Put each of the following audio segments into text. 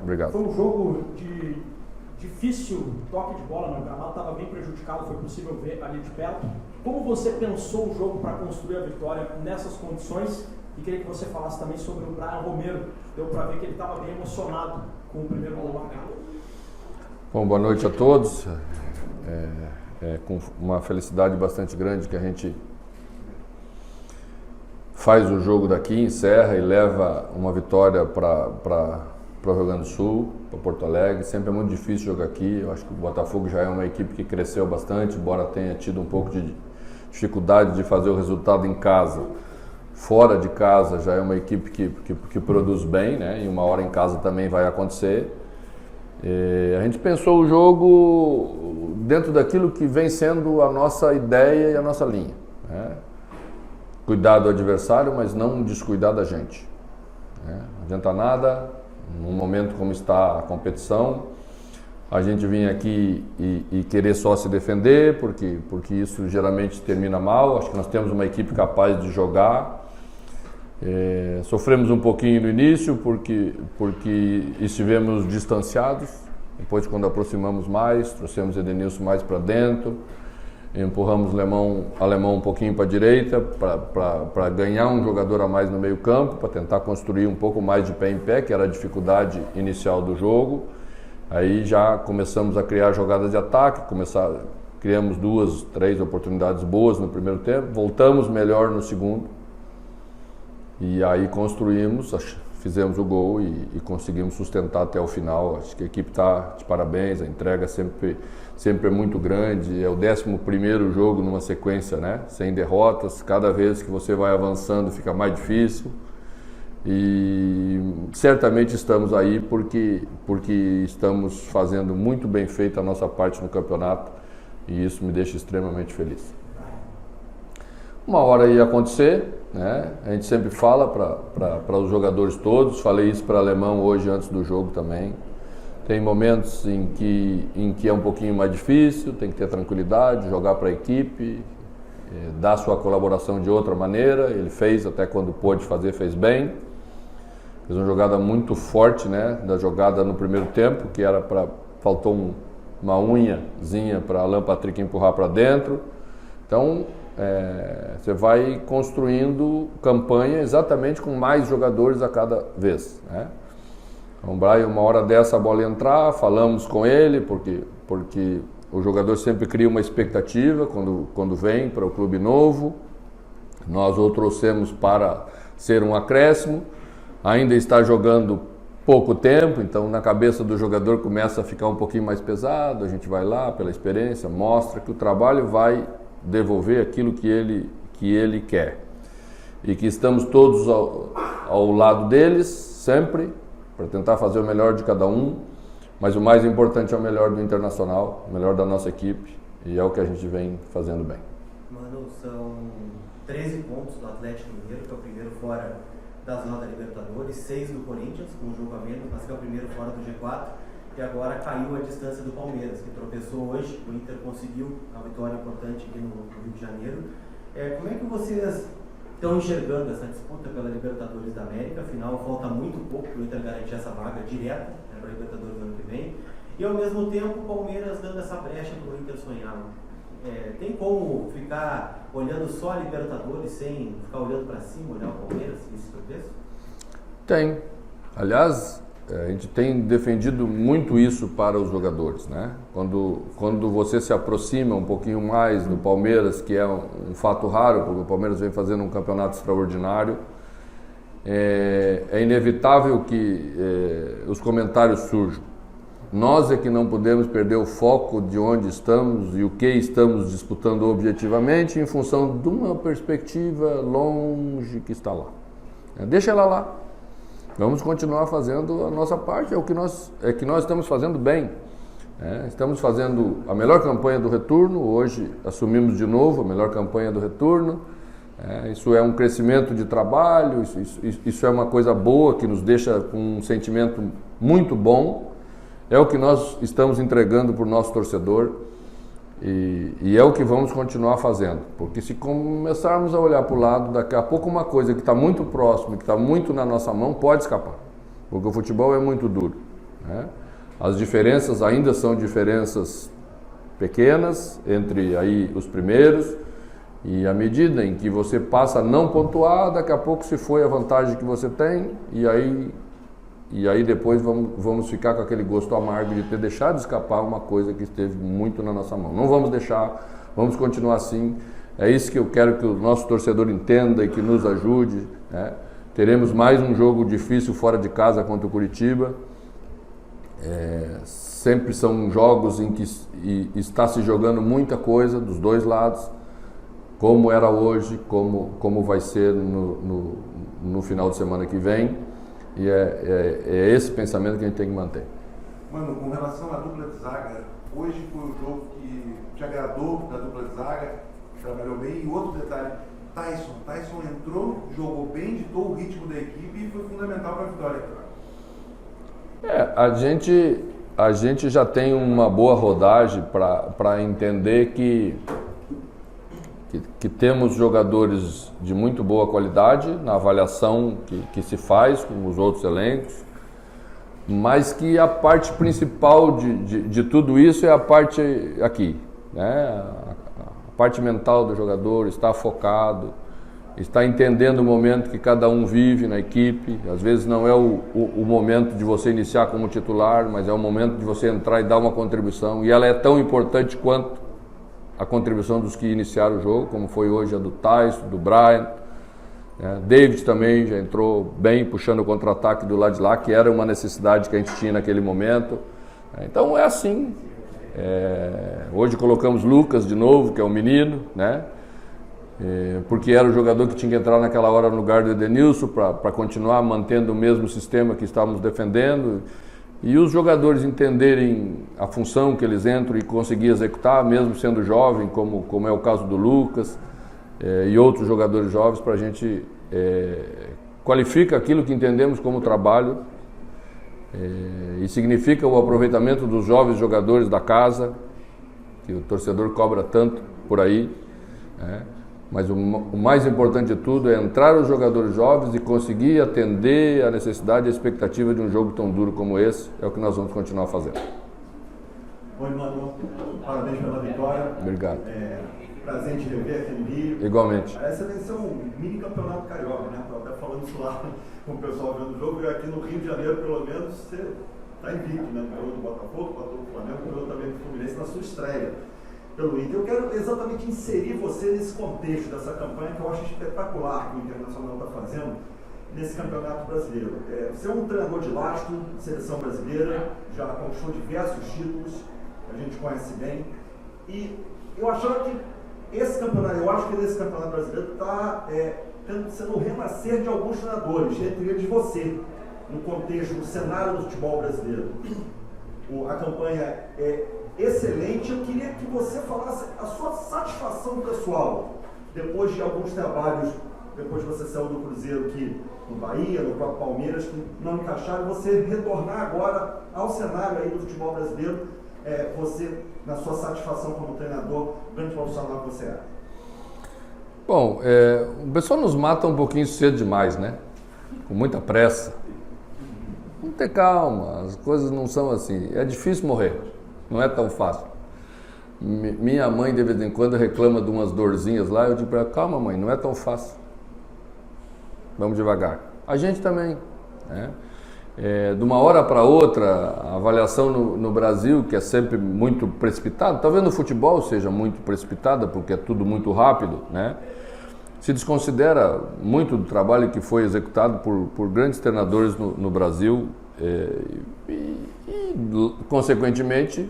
Obrigado. Foi um jogo de difícil toque de bola, né? O gramado estava bem prejudicado, foi possível ver ali de perto. Como você pensou o jogo para construir a vitória nessas condições? E queria que você falasse também sobre o Brian Romero. Deu para ver que ele estava bem emocionado com o primeiro gol marcado. Bom, boa noite a todos. Com uma felicidade bastante grande que a gente faz o jogo daqui, encerra e leva uma vitória para o Rio Grande do Sul, para Porto Alegre. Sempre é muito difícil jogar aqui. Eu acho que o Botafogo já é uma equipe que cresceu bastante, embora tenha tido um pouco de dificuldade de fazer o resultado em casa. Fora de casa já é uma equipe que produz bem, né? E uma hora em casa também vai acontecer. A gente pensou o jogo dentro daquilo que vem sendo a nossa ideia e a nossa linha, né? Cuidar do adversário, mas não descuidar da gente, né? Não adianta nada, num momento como está a competição, a gente vir aqui e querer só se defender, porque isso geralmente termina mal. Acho que nós temos uma equipe capaz de jogar. Sofremos um pouquinho no início porque estivemos distanciados. Depois, quando aproximamos mais, trouxemos Edenilson mais para dentro, empurramos Alemão um pouquinho para a direita para ganhar um jogador a mais no meio campo, para tentar construir um pouco mais de pé em pé, que era a dificuldade inicial do jogo. Aí já começamos a criar jogadas de ataque, criamos 2, 3 oportunidades boas no primeiro tempo, voltamos melhor no segundo e aí construímos, fizemos o gol e conseguimos sustentar até o final. Acho que a equipe está de parabéns, a entrega sempre é muito grande. É o 11º jogo numa sequência, né? Sem derrotas. Cada vez que você vai avançando fica mais difícil. E certamente estamos aí porque estamos fazendo muito bem feita a nossa parte no campeonato e isso me deixa extremamente feliz. Uma hora ia acontecer, né? A gente sempre fala para os jogadores todos, falei isso para o Alemão hoje antes do jogo também. Tem momentos em que é um pouquinho mais difícil, tem que ter tranquilidade, jogar para a equipe, dar sua colaboração de outra maneira. Ele fez, até quando pôde fazer, fez bem. Fez uma jogada muito forte, né? Da jogada no primeiro tempo, que era faltou uma unhazinha para Alan Patrick empurrar para dentro. Então, você vai construindo campanha exatamente com mais jogadores a cada vez, né? Então, o Brian, uma hora dessa a bola entrar, falamos com ele, porque o jogador sempre cria uma expectativa quando vem para o clube novo. Nós o trouxemos para ser um acréscimo, ainda está jogando pouco tempo, então na cabeça do jogador começa a ficar um pouquinho mais pesado. A gente vai lá pela experiência, mostra que o trabalho vai devolver aquilo que ele quer e que estamos todos ao lado deles sempre para tentar fazer o melhor de cada um, mas o mais importante é o melhor do Internacional, o melhor da nossa equipe, e é o que a gente vem fazendo bem. Mano, são 13 pontos do Atlético Mineiro, que é o primeiro fora da zona da Libertadores, 6 do Corinthians, com um jogo a menos, mas que é o primeiro fora do G4. E agora caiu a distância do Palmeiras, que tropeçou hoje. O Inter conseguiu uma vitória importante aqui no Rio de Janeiro. Como é que vocês estão enxergando essa disputa pela Libertadores da América? Afinal, falta muito pouco para o Inter garantir essa vaga direta, né, para a Libertadores do ano que vem. E ao mesmo tempo, o Palmeiras dando essa brecha para o Inter sonhar. Tem como ficar olhando só a Libertadores sem ficar olhando para cima, olhar o Palmeiras e esse tropeço? Tem. Aliás, a gente tem defendido muito isso para os jogadores, né? Quando você se aproxima um pouquinho mais do Palmeiras, que é um fato raro, porque o Palmeiras vem fazendo um campeonato extraordinário, é inevitável que os comentários surjam. Nós é que não podemos perder o foco de onde estamos e o que estamos disputando objetivamente em função de uma perspectiva longe que está lá. Deixa ela lá. Vamos continuar fazendo a nossa parte, é que nós estamos fazendo bem. Estamos fazendo a melhor campanha do retorno, hoje assumimos de novo a melhor campanha do retorno. Isso é um crescimento de trabalho, isso é uma coisa boa que nos deixa com um sentimento muito bom. É o que nós estamos entregando para o nosso torcedor e é o que vamos continuar fazendo. Porque se começarmos a olhar para o lado, daqui a pouco uma coisa que está muito próxima, que está muito na nossa mão, pode escapar. Porque o futebol é muito duro. né? As diferenças ainda são diferenças pequenas entre aí os primeiros, e à medida em que você passa a não pontuar, daqui a pouco se foi a vantagem que você tem, e aí depois vamos ficar com aquele gosto amargo de ter deixado escapar uma coisa que esteve muito na nossa mão. Não vamos deixar, vamos continuar assim. É isso que eu quero que o nosso torcedor entenda e que nos ajude, né? Teremos mais um jogo difícil fora de casa contra o Curitiba. Sempre são jogos em que está se jogando muita coisa dos dois lados, como era hoje, como vai ser no final de semana que vem, e é esse pensamento que a gente tem que manter. Mano, com relação à dupla de zaga, hoje foi o jogo que te agradou da dupla de zaga, trabalhou bem, e outro detalhe, Tyson entrou, jogou bem, ditou o ritmo da equipe e foi fundamental para a vitória. A gente já tem uma boa rodagem para entender que temos jogadores de muito boa qualidade na avaliação que se faz com os outros elencos, mas que a parte principal de tudo isso é a parte aqui, né? A parte mental do jogador, está focado, está entendendo o momento que cada um vive na equipe. Às vezes não é o momento de você iniciar como titular, mas é o momento de você entrar e dar uma contribuição, e ela é tão importante quanto a contribuição dos que iniciaram o jogo, como foi hoje a do Tyson, do Brian. David também já entrou bem, puxando o contra-ataque do lado de lá, que era uma necessidade que a gente tinha naquele momento. Então é assim. Hoje colocamos Lucas de novo, que é um menino, né? Porque era o jogador que tinha que entrar naquela hora no lugar do Edenilson para continuar mantendo o mesmo sistema que estávamos defendendo, e os jogadores entenderem a função que eles entram e conseguir executar, mesmo sendo jovem, como é o caso do Lucas e outros jogadores jovens, para a gente qualifica aquilo que entendemos como trabalho e significa o aproveitamento dos jovens jogadores da casa, que o torcedor cobra tanto por aí, né? Mas o mais importante de tudo é entrar os jogadores jovens e conseguir atender a necessidade e a expectativa de um jogo tão duro como esse. É o que nós vamos continuar fazendo. Oi, Manu. Parabéns pela vitória. Obrigado. Prazer em te rever aqui no Rio. Igualmente. Parece que ser um mini campeonato carioca, né? Estou até falando isso lá com o pessoal vendo o jogo. E aqui no Rio de Janeiro, pelo menos, você está invicto, né? Ganhou do Botafogo, bateu do Flamengo, ganhou também do Fluminense na sua estreia pelo Inter. Eu quero exatamente inserir você nesse contexto dessa campanha que eu acho espetacular que o Internacional está fazendo nesse Campeonato Brasileiro. Você é um treinador de lastro, seleção brasileira, já conquistou diversos títulos, a gente conhece bem, e eu acho que esse Campeonato Brasileiro está sendo o renascer de alguns treinadores, entre eles você, no contexto, no cenário do futebol brasileiro. A campanha é excelente. Eu queria que você falasse a sua satisfação pessoal, depois de alguns trabalhos, depois que você saiu do Cruzeiro aqui no Bahia, no próprio Palmeiras, que não encaixaram, você retornar agora ao cenário aí do futebol brasileiro, você, na sua satisfação como treinador, grande profissional que você é. Bom, o pessoal nos mata um pouquinho cedo demais, né? Com muita pressa. Vamos ter calma, as coisas não são assim. É difícil morrer, não é tão fácil. Minha mãe, de vez em quando, reclama de umas dorzinhas lá. Eu digo para ela: calma, mãe, não é tão fácil. Vamos devagar. A gente também, né? De uma hora para outra, a avaliação no Brasil, que é sempre muito precipitada, talvez no futebol seja muito precipitada, porque é tudo muito rápido, né? Se desconsidera muito do trabalho que foi executado por grandes treinadores no Brasil e, consequentemente,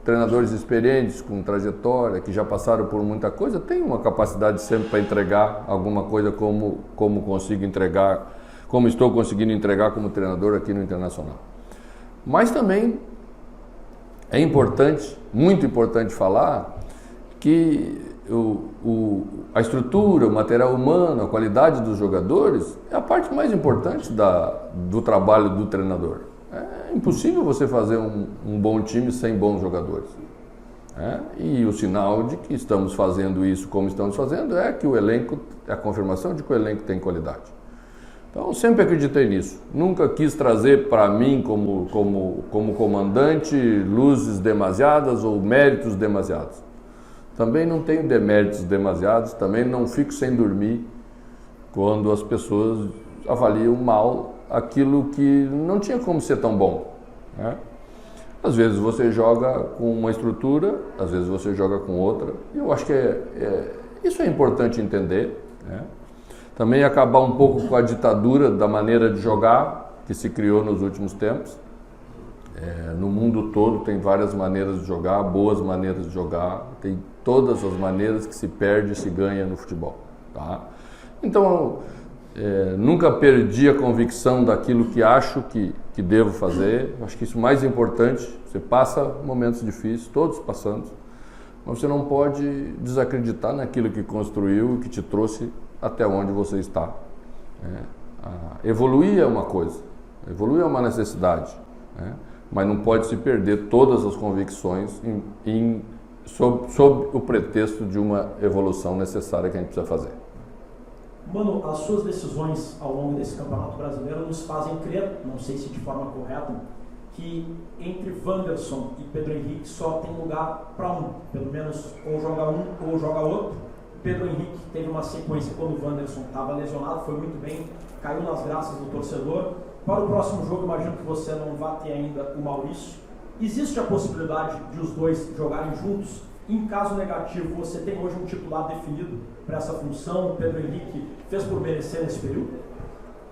treinadores experientes, com trajetória, que já passaram por muita coisa, têm uma capacidade sempre para entregar alguma coisa como consigo entregar, como estou conseguindo entregar como treinador aqui no Internacional. Mas também é importante, muito importante falar que a estrutura, o material humano, a qualidade dos jogadores é a parte mais importante do trabalho do treinador. É impossível você fazer um bom time sem bons jogadores. E o sinal de que estamos fazendo isso como estamos fazendo é que o elenco, é a confirmação de que o elenco tem qualidade. Então, eu sempre acreditei nisso. Nunca quis trazer para mim, como comandante, luzes demasiadas ou méritos demasiados. Também não tenho deméritos demasiados, também não fico sem dormir quando as pessoas avaliam mal aquilo que não tinha como ser tão bom, né? Às vezes você joga com uma estrutura, às vezes você joga com outra. E eu acho que isso é importante entender, né? Também acabar um pouco com a ditadura da maneira de jogar que se criou nos últimos tempos. No mundo todo tem várias maneiras de jogar, boas maneiras de jogar, tem todas as maneiras que se perde e se ganha no futebol, tá? Então, nunca perdi a convicção daquilo que acho que devo fazer. Acho que isso é o mais importante. Você passa momentos difíceis, todos passando, mas você não pode desacreditar naquilo que construiu e que te trouxe até onde você está. Evoluir é uma coisa, evoluir é uma necessidade, né? Mas não pode se perder todas as convicções sob o pretexto de uma evolução necessária que a gente precisa fazer. Mano, as suas decisões ao longo desse Campeonato Brasileiro nos fazem crer, não sei se de forma correta, que entre Wanderson e Pedro Henrique só tem lugar para um, pelo menos ou joga um ou joga outro. Pedro Henrique teve uma sequência quando o Wanderson estava lesionado, foi muito bem, caiu nas graças do torcedor. Para o próximo jogo, imagino que você não vá ter ainda o Maurício. Existe a possibilidade de os dois jogarem juntos? Em caso negativo, você tem hoje um titular definido para essa função? O Pedro Henrique fez por merecer nesse período?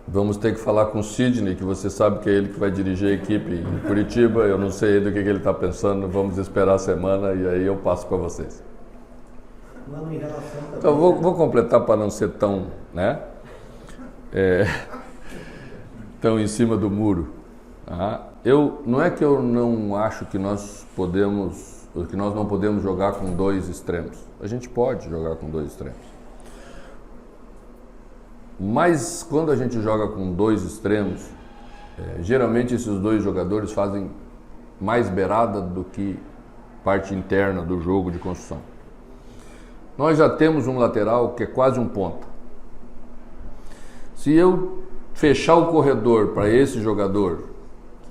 Vamos ter que falar com o Sidney, que você sabe que é ele que vai dirigir a equipe em Curitiba. Eu não sei do que ele está pensando, vamos esperar a semana e aí eu passo para vocês. Mano, em relação também... Então, vou completar para não ser tão, né? Tão em cima do muro. Tá? Não é que eu não acho que nós não podemos jogar com dois extremos. A gente pode jogar com dois extremos. Mas quando a gente joga com dois extremos, geralmente esses dois jogadores fazem mais beirada do que parte interna do jogo de construção. Nós já temos um lateral que é quase um ponta. Se eu fechar o corredor para esse jogador,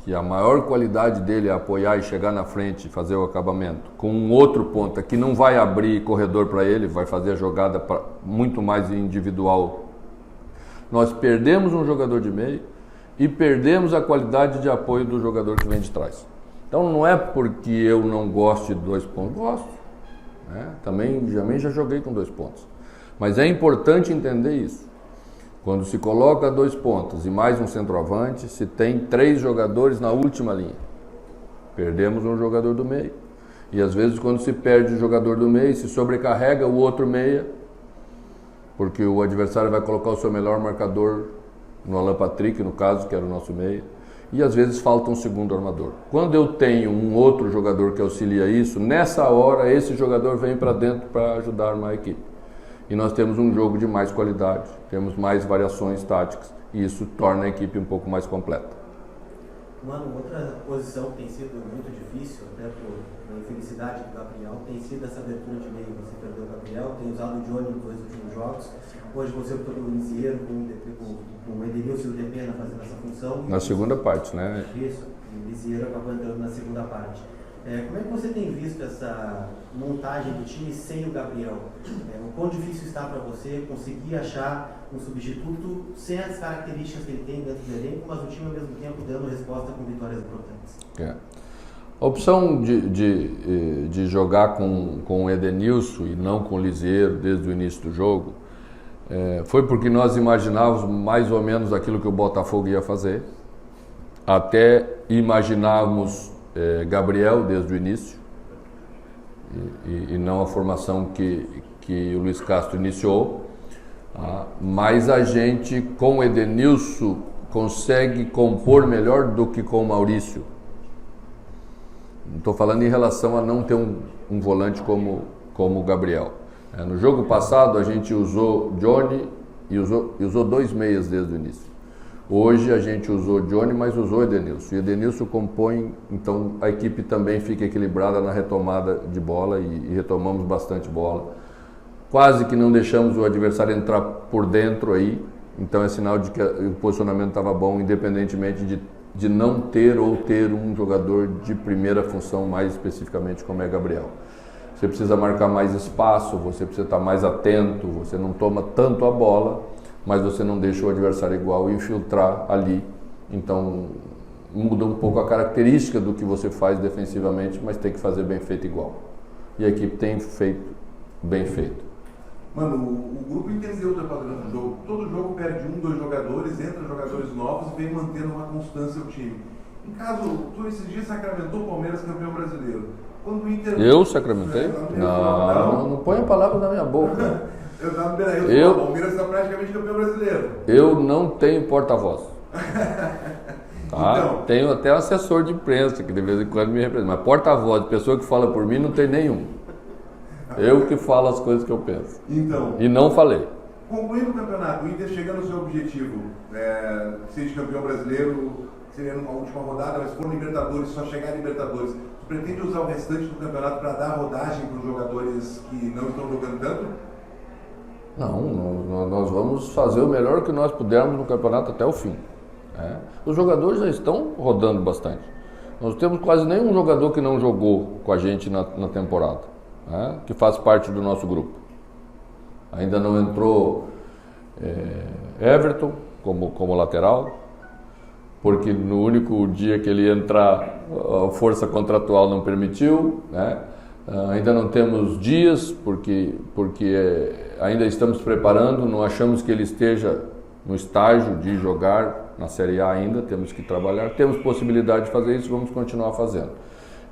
que a maior qualidade dele é apoiar e chegar na frente e fazer o acabamento, com um outro ponta que não vai abrir corredor para ele, vai fazer a jogada muito mais individual, nós perdemos um jogador de meio e perdemos a qualidade de apoio do jogador que vem de trás. Então não é porque eu não gosto de dois pontos, gosto, né? Também já joguei com dois pontos, mas é importante entender isso. Quando se coloca dois pontas e mais um centroavante, se tem três jogadores na última linha. Perdemos um jogador do meio. E às vezes quando se perde o jogador do meio, se sobrecarrega o outro meia, porque o adversário vai colocar o seu melhor marcador no Alan Patrick, no caso, que era o nosso meia. E às vezes falta um segundo armador. Quando eu tenho um outro jogador que auxilia isso, nessa hora esse jogador vem para dentro para ajudar a armar a equipe. E nós temos um jogo de mais qualidade, temos mais variações táticas e isso torna a equipe um pouco mais completa. Mano, outra posição que tem sido muito difícil, até por infelicidade do Gabriel, tem sido essa abertura de meio. Você perdeu o Gabriel, tem usado o Johnny nos dois últimos jogos. Hoje você optou pelo Lisieiro, com o Edenilson e o Depena fazendo essa função. Na segunda parte, né? Isso, o Lisieiro acabou entrando na segunda parte. Como é que você tem visto essa montagem do time sem o Gabriel? O quão difícil está para você conseguir achar um substituto sem as características que ele tem dentro do elenco, mas o time ao mesmo tempo dando resposta com vitórias importantes? A opção de jogar com o Edenilson e não com o Lisieiro desde o início do jogo foi porque nós imaginávamos mais ou menos aquilo que o Botafogo ia fazer. Até imaginávamos Gabriel desde o início e não a formação que o Luiz Castro iniciou, mas a gente com o Edenilson consegue compor melhor do que com o Maurício. Estou falando em relação a não ter um volante como o Gabriel. No jogo passado a gente usou Johnny e usou dois meias desde o início. Hoje a gente usou Johnny, mas usou Edenilson. E Edenilson compõe, então a equipe também fica equilibrada na retomada de bola e retomamos bastante bola. Quase que não deixamos o adversário entrar por dentro aí, Então é sinal de que o posicionamento estava bom, independentemente de não ter ou ter um jogador de primeira função, mais especificamente como é Gabriel. Você precisa marcar mais espaço, você precisa estar mais atento, você não toma tanto a bola, mas você não deixa o adversário igual e infiltrar ali. Então muda um pouco a característica do que você faz defensivamente, mas tem que fazer bem feito igual. E a equipe tem feito bem feito. Mano, o grupo entendeu o teu padrão do jogo. Todo jogo perde 1, 2 jogadores, entra jogadores novos e vem mantendo uma constância o time. Em caso, tu esses dias sacramentou o Palmeiras campeão brasileiro. Quando o Inter... Eu sacramentei? Não ponha palavras na minha boca. Eu tava no Beira-Rio, o Palmeiras está praticamente campeão brasileiro. Eu não tenho porta-voz. Tá? Então, tenho até um assessor de imprensa que de vez em quando me representa, mas porta-voz, pessoa que fala por mim, não tem nenhum. Eu que falo as coisas que eu penso. Então, e não falei. Concluindo o campeonato, o Inter chegando ao seu objetivo, ser campeão brasileiro, seria numa última rodada, mas se for Libertadores, só chegar a Libertadores, tu pretende usar o restante do campeonato para dar rodagem para os jogadores que não estão jogando tanto? Não, nós vamos fazer o melhor que nós pudermos no campeonato até o fim. Os jogadores já estão rodando bastante. Nós temos quase nenhum jogador que não jogou com a gente na temporada, que faz parte do nosso grupo. Ainda não entrou Everton como lateral, porque no único dia que ele ia entrar, a força contratual não permitiu, Ainda não temos Dias, porque ainda estamos preparando, não achamos que ele esteja no estágio de jogar na Série A ainda, temos que trabalhar, temos possibilidade de fazer isso, vamos continuar fazendo.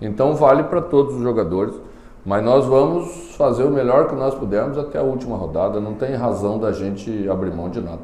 Então vale para todos os jogadores, mas nós vamos fazer o melhor que nós pudermos até a última rodada, não tem razão da gente abrir mão de nada.